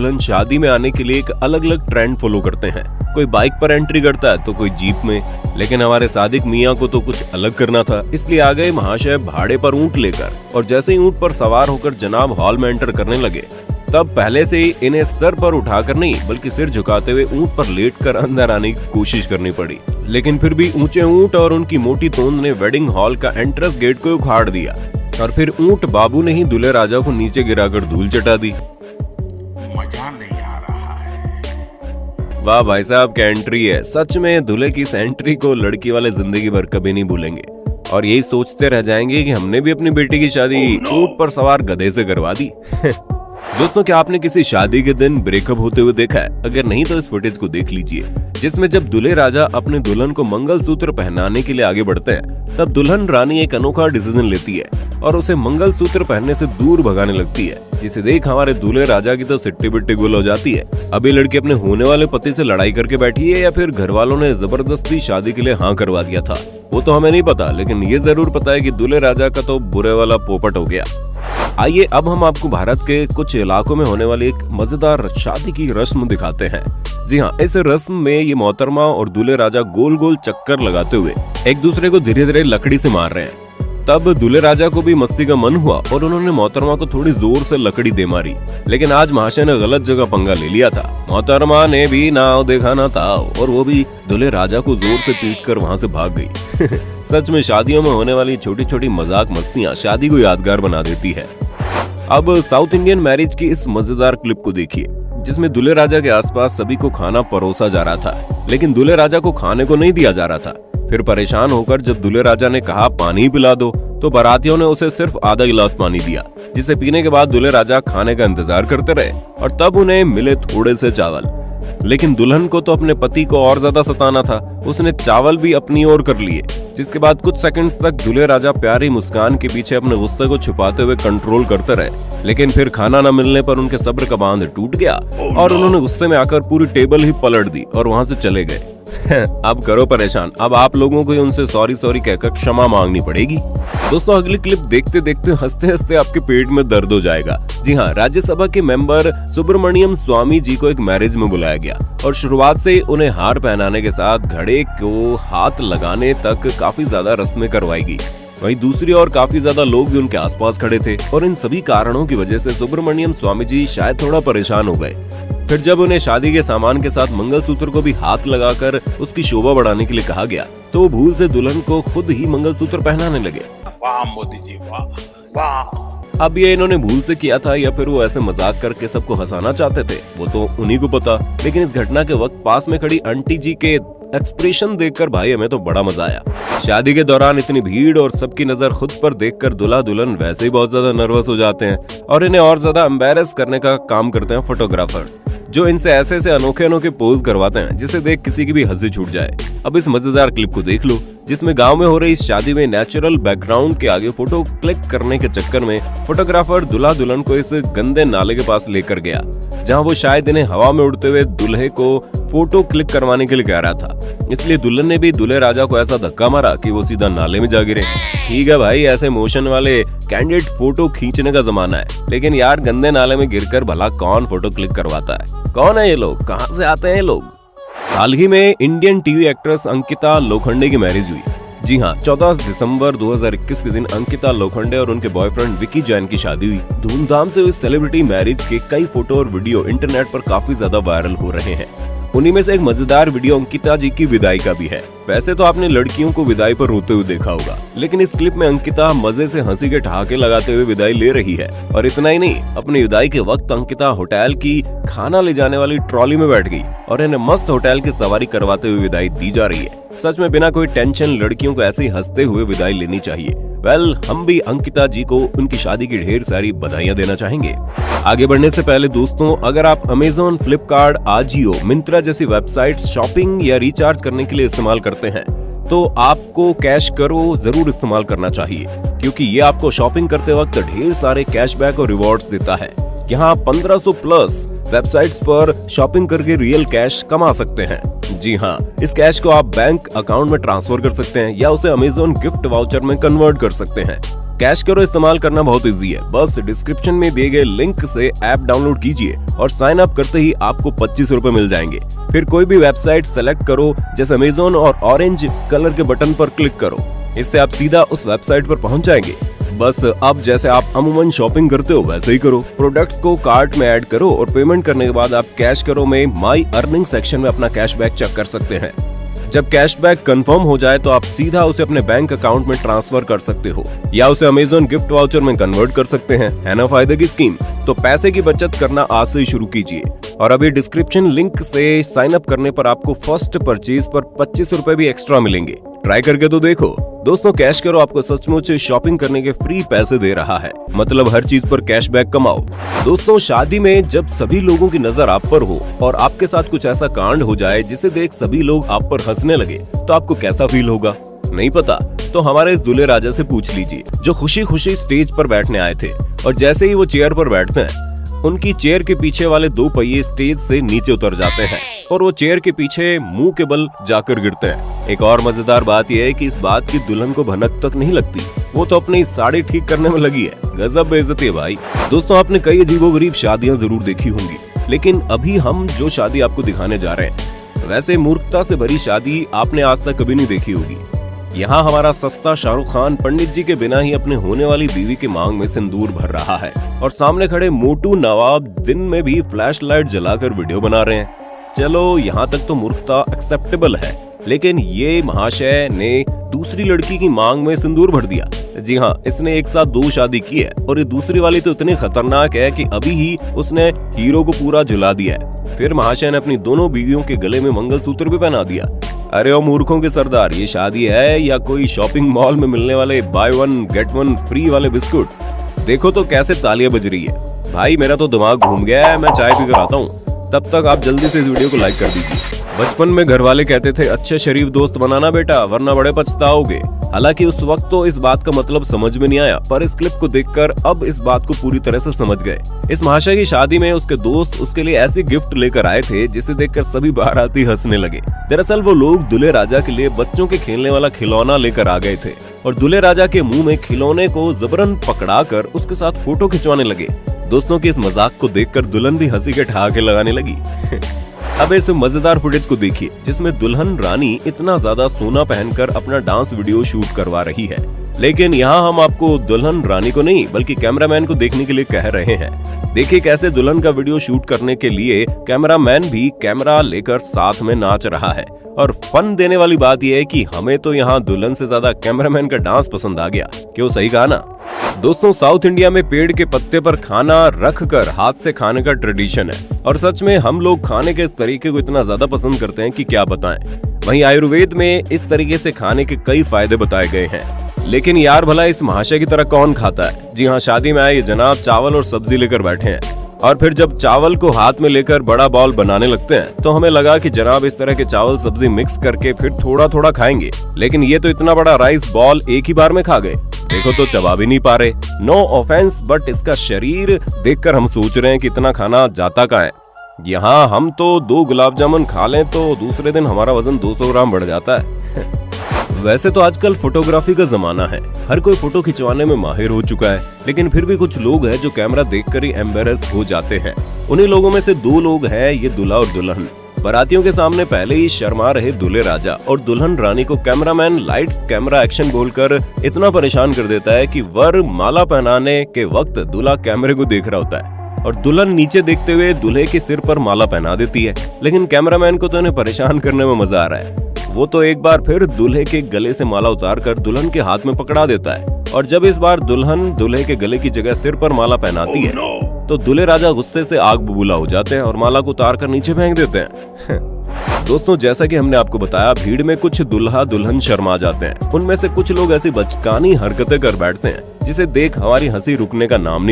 दुल्हन शादी में आने के लिए एक अलग अलग ट्रेंड फॉलो करते हैं। कोई बाइक पर एंट्री करता है तो कोई जीप में, लेकिन हमारे सादिक मियाँ को तो कुछ अलग करना था, इसलिए आ गए महाशय भाड़े पर ऊंट लेकर। और जैसे ही ऊंट पर सवार होकर जनाब हॉल में एंटर करने लगे, तब पहले से ही इन्हें सर पर उठाकर नहीं बल्कि सिर झुकाते हुए ऊंट पर लेटकर अंदर आने की कोशिश करनी पड़ी। लेकिन फिर भी ऊंचे ऊंट और उनकी मोटी तोंद ने वेडिंग हॉल का एंट्रेंस गेट को उखाड़ दिया और फिर ऊंट बाबू ने ही दूल्हे राजा को नीचे गिराकर धूल चटा दी। मजा नहीं आ रहा है। वाह भाई साहब, क्या एंट्री है। सच में दूल्हे की इस एंट्री को लड़की वाले जिंदगी भर कभी नहीं भूलेंगे और यही सोचते रह जाएंगे कि हमने भी अपनी बेटी की शादी ऊंट पर सवार गधे से करवा दी। दोस्तों, क्या आपने किसी शादी के दिन ब्रेकअप होते हुए देखा है? अगर नहीं तो इस फुटेज को देख लीजिए, जिसमें जब दूल्हे राजा अपने दुल्हन को मंगलसूत्र पहनाने के लिए आगे बढ़ते हैं, तब दुल्हन रानी एक अनोखा डिसीजन लेती है और उसे मंगलसूत्र पहनने से दूर भगाने लगती है, जिसे देख हमारे दूल्हे राजा की तो सिट्टी बिट्टी गुल हो जाती है। अब ये लड़की अपने होने वाले पति से लड़ाई करके बैठी है या फिर घर वालों ने जबरदस्ती शादी के लिए हाँ करवा दिया था, वो तो हमें नहीं पता, लेकिन ये जरूर पता है कि दूल्हे राजा का तो बुरे वाला पोपट हो गया। आइए अब हम आपको भारत के कुछ इलाकों में होने वाली एक मजेदार शादी की रस्म दिखाते हैं। जी हाँ, इस रस्म में ये मोहतरमा और दूल्हे राजा गोल गोल चक्कर लगाते हुए एक दूसरे को धीरे धीरे लकड़ी से मार रहे हैं। तब दूल्हे राजा को भी मस्ती का मन हुआ और उन्होंने मोहतरमा को थोड़ी जोर से लकड़ी दे मारी, लेकिन आज महाशय ने गलत जगह पंगा ले लिया था। मोहतरमा ने भी नाव देखा ना था और वो भी दूल्हे राजा को जोर से पीट कर वहाँ से भाग गई। सच में शादियों में होने वाली छोटी छोटी मजाक मस्तियाँ शादी को यादगार बना देती है। अब साउथ इंडियन मैरिज की इस मजेदार क्लिप को देखिए, जिसमें दूल्हे राजा के आसपास सभी को खाना परोसा जा रहा था, लेकिन दूल्हे राजा को खाने को नहीं दिया जा रहा था। फिर परेशान होकर जब दूल्हे राजा ने कहा पानी पिला दो, तो बारातियों ने उसे सिर्फ आधा गिलास पानी दिया, जिसे पीने के बाद दूल्हे राजा खाने का इंतजार करते रहे और तब उन्हें मिले थोड़े से चावल। लेकिन दुल्हन को तो अपने पति को और ज्यादा सताना था, उसने चावल भी अपनी ओर कर लिए, जिसके बाद कुछ सेकंड्स तक दूल्हे राजा प्यारी मुस्कान के पीछे अपने गुस्से को छुपाते हुए कंट्रोल करते रहे। लेकिन फिर खाना न मिलने पर उनके सब्र का बांध टूट गया और उन्होंने गुस्से में आकर पूरी टेबल ही पलट दी और वहां से चले गए। अब करो परेशान, अब आप लोगों को उनसे सॉरी सॉरी कहकर क्षमा मांगनी पड़ेगी। दोस्तों, अगली क्लिप देखते देखते हंसते हंसते आपके पेट में दर्द हो जाएगा। जी हाँ, राज्यसभा के मेंबर सुब्रमण्यम स्वामी जी को एक मैरिज में बुलाया गया और शुरुआत से उन्हें हार पहनाने के साथ घड़े को हाथ लगाने तक काफी ज्यादा रस्में करवाई गई। वहीं दूसरी ओर काफी ज्यादा लोग भी उनके आसपास खड़े थे और इन सभी कारणों की वजह से सुब्रमण्यम स्वामी जी शायद थोड़ा परेशान हो गए। फिर जब उन्हें शादी के सामान के साथ मंगलसूत्र को भी हाथ लगाकर उसकी शोभा बढ़ाने के लिए कहा गया, तो वो भूल से दुल्हन को खुद ही मंगलसूत्र पहनाने लगे। वाह मोदी जी, वाह वाह। अब ये इन्होंने भूल से किया था या फिर वो ऐसे मजाक करके सबको हंसाना चाहते थे, वो तो उन्हीं को पता। लेकिन इस घटना के वक्त पास में खड़ी आंटी जी के एक्सप्रेशन देखकर भाई हमें तो बड़ा मजा आया। शादी के दौरान इतनी भीड़ और सबकी नजर खुद पर देखकर दूल्हा दुल्हन वैसे ही बहुत ज्यादा नर्वस हो जाते हैं और इन्हें और ज्यादा एम्बैरेस करने का काम करते हैं फोटोग्राफर्स, जो इनसे ऐसे ऐसे अनोखे अनोखे पोज करवाते हैं जिसे देख किसी की भी हंसी छूट जाए। अब इस मजेदार क्लिप को देख लो, जिसमें गांव में हो रही इस शादी में नेचुरल बैकग्राउंड के आगे फोटो क्लिक करने के चक्कर में फोटोग्राफर दूल्हा दुल्हन को इस गंदे नाले के पास लेकर गया, जहां वो शायद इन्हें हवा में उड़ते हुए दूल्हे को फोटो क्लिक करवाने के लिए कह रहा था। इसलिए दुल्हन ने भी दूल्हे राजा को ऐसा धक्का मारा कि वो सीधा नाले में जा गिरे। ठीक है भाई, ऐसे मोशन वाले कैंडिड फोटो खींचने का जमाना है, लेकिन यार गंदे नाले में गिरकर भला कौन फोटो क्लिक करवाता है? कौन है ये लोग, कहां से आते हैं ये लोग? हाल ही में Indian TV actress Ankita Lokhande की मैरिज हुई। जी हाँ, 14 दिसंबर 2021 के दिन अंकिता लोखंडे और उनके बॉयफ्रेंड विकी जैन की शादी हुई। धूमधाम से हुई सेलिब्रिटी मैरिज के कई फोटो और वीडियो इंटरनेट पर काफी ज्यादा वायरल हो रहे हैं। उन्हीं में से एक मजेदार वीडियो अंकिता जी की विदाई का भी है। वैसे तो आपने लड़कियों को विदाई पर रोते हुए देखा होगा, लेकिन इस क्लिप में अंकिता मजे से हंसी के ठहाके लगाते हुए विदाई ले रही है। और इतना ही नहीं, अपनी विदाई के वक्त अंकिता होटल की खाना ले जाने वाली ट्रॉली में बैठ गई और इन्हें मस्त होटल की सवारी करवाते हुए विदाई दी जा रही है। सच में बिना कोई टेंशन लड़कियों को ऐसे ही हंसते हुए विदाई लेनी चाहिए। हम भी अंकिता जी को उनकी शादी की ढेर सारी बधाइयां देना चाहेंगे। आगे बढ़ने से पहले दोस्तों, अगर आप अमेज़न, फ्लिपकार्ट, आजियो, मिंत्रा जैसी वेबसाइट्स शॉपिंग या रिचार्ज करने के लिए इस्तेमाल करते हैं, तो आपको कैश करो जरूर इस्तेमाल करना चाहिए, क्योंकि ये आपको शॉपिंग करते वक्त ढेर सारे कैशबैक और रिवॉर्ड्स देता है। यहाँ 1500 प्लस वेबसाइट्स पर शॉपिंग करके रियल कैश कमा सकते हैं। जी हाँ, इस कैश को आप बैंक अकाउंट में ट्रांसफर कर सकते हैं या उसे अमेज़न गिफ्ट वाउचर में कन्वर्ट कर सकते हैं। कैश करो इस्तेमाल करना बहुत इजी है। बस डिस्क्रिप्शन में दिए गए लिंक से ऐप डाउनलोड कीजिए और साइन अप करते ही आपको 25 रुपए मिल जाएंगे। फिर कोई भी वेबसाइट सेलेक्ट करो, जैसे अमेज़न, और ऑरेंज कलर के बटन पर क्लिक करो। इससे आप सीधा उस वेबसाइट पर पहुंच जाएंगे। बस अब जैसे आप अमूमन शॉपिंग करते हो वैसे ही करो। प्रोडक्ट्स को कार्ट में ऐड करो और पेमेंट करने के बाद आप कैश करो में माई अर्निंग सेक्शन में अपना कैशबैक चेक कर सकते हैं। जब कैशबैक कंफर्म हो जाए तो आप सीधा उसे अपने बैंक अकाउंट में ट्रांसफर कर सकते हो या उसे अमेज़न गिफ्ट वाउचर में कन्वर्ट कर सकते हैं। है ना फायदे की स्कीम? तो पैसे की बचत करना आज से ही शुरू कीजिए। और अभी डिस्क्रिप्शन लिंक से साइन अप करने पर आपको फर्स्ट परचेज पर 25 रुपए भी एक्स्ट्रा मिलेंगे। ट्राई करके तो देखो। दोस्तों, कैश करो आपको सचमुच शॉपिंग करने के फ्री पैसे दे रहा है, मतलब हर चीज पर कैशबैक कमाओ। दोस्तों, शादी में जब सभी लोगों की नजर आप पर हो और आपके साथ कुछ ऐसा कांड हो जाए जिसे देख सभी लोग आप पर हंसने लगे, तो आपको कैसा फील होगा? नहीं पता? तो हमारे इस दूल्हे राजा से पूछ लीजिए, जो खुशी खुशी स्टेज पर बैठने आए थे और जैसे ही वो चेयर पर बैठते हैं, उनकी चेयर के पीछे वाले 2 पहिए स्टेज से नीचे उतर जाते हैं और वो चेयर के पीछे मुंह के बल जाकर गिरते हैं। एक और मजेदार बात यह है कि इस बात की दुल्हन को भनक तक नहीं लगती। वो तो अपनी साड़ी ठीक करने में लगी है। गजब बेइज्जती है भाई। दोस्तों, आपने कई अजीबोगरीब शादियां जरूर देखी होंगी, लेकिन अभी हम जो शादी आपको दिखाने जा रहे हैं, वैसे मूर्खता से भरी शादी आपने आज तक कभी नहीं देखी होगी। यहाँ हमारा सस्ता शाहरुख खान पंडित जी के बिना ही अपने होने वाली बीवी के मांग में सिंदूर भर रहा है और सामने खड़े मोटू नवाब दिन में भी फ्लैश लाइट जलाकर वीडियो बना रहे हैं। चलो, यहाँ तक तो मूर्खता एक्सेप्टेबल है, लेकिन ये महाशय ने दूसरी लड़की की मांग में सिंदूर भर दिया। जी हाँ, इसने एक साथ 2 शादी की है और ये दूसरी वाली तो इतनी खतरनाक है कि अभी ही उसने हीरो को पूरा झुला दिया है। फिर महाशय ने अपनी दोनों बीवियों के गले में मंगलसूत्र भी पहना दिया। अरे ओ मूर्खों के सरदार, ये शादी है या कोई शॉपिंग मॉल में मिलने वाले बाय 1 गेट 1 फ्री वाले बिस्कुट? देखो तो कैसे तालियां बज रही है। भाई, मेरा तो दिमाग घूम गया है, मैं चाय पीकर आता हूँ। तब तक आप जल्दी से इस वीडियो को लाइक कर दीजिए। बचपन में घर वाले कहते थे, अच्छे शरीफ दोस्त बनाना बेटा, वरना बड़े पछताओगे। हालांकि उस वक्त तो इस बात का मतलब समझ में नहीं आया, पर इस क्लिप को देखकर अब इस बात को पूरी तरह से समझ गए। इस महाशय की शादी में उसके दोस्त उसके लिए ऐसी गिफ्ट लेकर आए थे जिसे देखकर सभी बाराती हंसने लगे। दरअसल वो लोग दूल्हे राजा के लिए बच्चों के खेलने वाला खिलौना लेकर आ गए थे और दूल्हे राजा के मुंह में खिलौने को जबरन पकड़ाकर उसके साथ फोटो खिंचवाने लगे। दोस्तों की इस मजाक को देखकर दुल्हन भी हंसी के ठहाके लगाने लगी। अब इस मजेदार फुटेज को देखिए जिसमें दुल्हन रानी इतना ज्यादा सोना पहनकर अपना डांस वीडियो शूट करवा रही है। लेकिन यहाँ हम आपको दुल्हन रानी को नहीं बल्कि कैमरामैन को देखने के लिए कह रहे हैं। देखिए कैसे दुल्हन का वीडियो शूट करने के लिए कैमरामैन भी कैमरा लेकर साथ में नाच रहा है। और फन देने वाली बात यह है कि हमें तो यहाँ दुल्हन से ज्यादा कैमरामैन का डांस पसंद आ गया। क्यों, सही कहा ना? दोस्तों, साउथ इंडिया में पेड़ के पत्ते पर खाना रख कर हाथ से खाने का ट्रेडिशन है और सच में हम लोग खाने के इस तरीके को इतना ज्यादा पसंद करते हैं कि क्या बताएं। वहीं आयुर्वेद में इस तरीके से खाने के कई फायदे बताए गए हैं। लेकिन यार भला इस महाशय की तरह कौन खाता है? जी हाँ, शादी में आए ये जनाब चावल और सब्जी लेकर बैठे हैं और फिर जब चावल को हाथ में लेकर बड़ा बॉल बनाने लगते हैं तो हमें लगा कि जनाब इस तरह के चावल सब्जी मिक्स करके फिर थोड़ा थोड़ा खाएंगे, लेकिन ये तो इतना बड़ा राइस बॉल एक ही बार में खा गए। देखो तो चबा भी नहीं पा रहे। नो ऑफेंस, बट इसका शरीर देखकर हम सोच रहे हैं कि इतना खाना जाता कहाँ है। यहाँ हम तो 2 गुलाब जामुन खा लें तो दूसरे दिन हमारा वजन 200 ग्राम बढ़ जाता है। वैसे तो आजकल फोटोग्राफी का जमाना है, हर कोई फोटो खिंचवाने में माहिर हो चुका है, लेकिन फिर भी कुछ लोग हैं जो कैमरा देखकर ही एम्बेरस हो जाते हैं। उन्हीं लोगों में से 2 लोग हैं, ये दूल्हा और दुल्हन। बारातियों के सामने पहले ही शर्मा रहे दूल्हे राजा और दुल्हन रानी को कैमरामैन लाइट्स कैमरा एक्शन बोलकर इतना परेशान कर देता है कि वर माला पहनाने के वक्त दूल्हा कैमरे को देख रहा होता है और दुल्हन नीचे देखते हुए दूल्हे के सिर पर माला पहना देती है। लेकिन कैमरामैन को तो इन्हें परेशान करने में मजा आ रहा है। वो तो एक बार फिर दूल्हे के गले से माला उतारकर दुल्हन के हाथ में पकड़ा देता है और जब इस बार दुल्हन दूल्हे के गले की जगह सिर पर माला पहनाती है तो दूल्हे राजा गुस्से से आग बबूला हो जाते हैं और माला को उतार कर नीचे फेंक देते हैं। दोस्तों, जैसा कि हमने आपको बताया, भीड़ में कुछ दुल्हा दुल्हन शर्मा जाते हैं। उनमें से कुछ लोग ऐसी बचकानी हरकतें कर बैठते हैं जिसे देख हमारी हंसी रुकने का नाम नहीं